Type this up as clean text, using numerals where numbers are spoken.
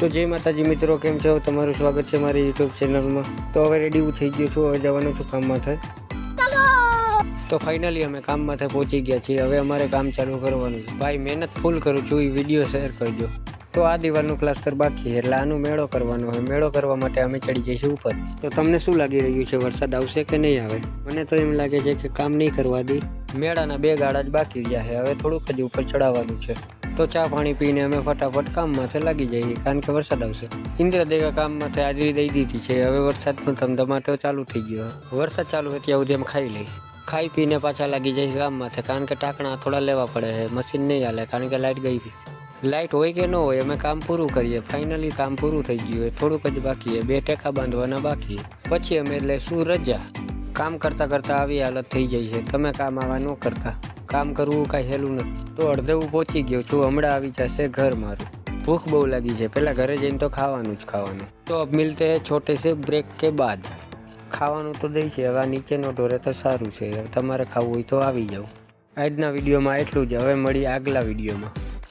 तो जय माताजी मित्रों, केम छो? तमारुं स्वागत है मारी यूट्यूब चैनल में। तो हवे रेडी थई गयो छुं, हवे जवानो छुं काम माथे। तो फाइनली अमे काम माथे पहोंची गया छीए। हवे अमारे काम चालू करवानुं छे। भाई मेहनत फूल करूं छुं, ई विडियो शेर करजो। तो आ दीवारनुं प्लास्टर बाकी है એટલે આનો મેળો કરવાનો છે। મેળો કરવા માટે અમે ચડી જઈશું ઉપર। તો તમને શું લાગી રહ્યું છે, વરસાદ આવશે કે નહીં આવે? મને તો એમ લાગે છે કે કામ નહીં કરવા દે। મેળાના 2 ગાડા જ બાકી રહ્યા છે, હવે થોડુંક જ ઉપર ચડાવવાનું છે। તો ચા પાણી પીને અમે ફટાફટ કામ માથે લાગી જઈએ, કારણ કે વરસાદ આવશે। ઇન્દ્રદેવે કામ માથે હાજરી દઈ દીધી છે। હવે વરસાદનો ધમધમાટો ચાલુ થઈ ગયો। વરસાદ ચાલુ હોય ત્યાં સુધી અમે ખાઈ લઈ। ખાઈ પીને પાછા લાગી જઈએ કામ માથે, કારણ કે ટાંકણા થોડા લેવા પડે છે। મશીન નહીં હાલે, કારણ કે લાઇટ ગઈ હતી। લાઇટ હોય કે ન હોય, અમે કામ પૂરું કરીએ। ફાઇનલી કામ પૂરું થઈ ગયું છે, થોડુંક જ બાકી છે। 2 ટેકા બાંધવાના બાકી છે, પછી અમે લઈશું રજા। કામ કરતાં કરતાં આવી હાલત થઈ જાય છે। તમે કામ આવા ન કરતા, કામ કરવું કાંઈ હેલું નથી। તો અડધે હું પહોંચી ગયો છું, હમણાં આવી જશે ઘર મારું। ભૂખ બહુ લાગી છે, પહેલાં ઘરે જઈને તો ખાવાનું જ ખાવાનું। તો અબ મિલતે હૈ છોટે સે બ્રેક કે બાદ। ખાવાનું તો દઈ છે, હવે નીચેનો ઢોરે તો સારું છે। તમારે ખાવું હોય તો આવી જાઓ। આજના વિડીયોમાં એટલું જ, હવે મળીએ આગલા વિડીયોમાં।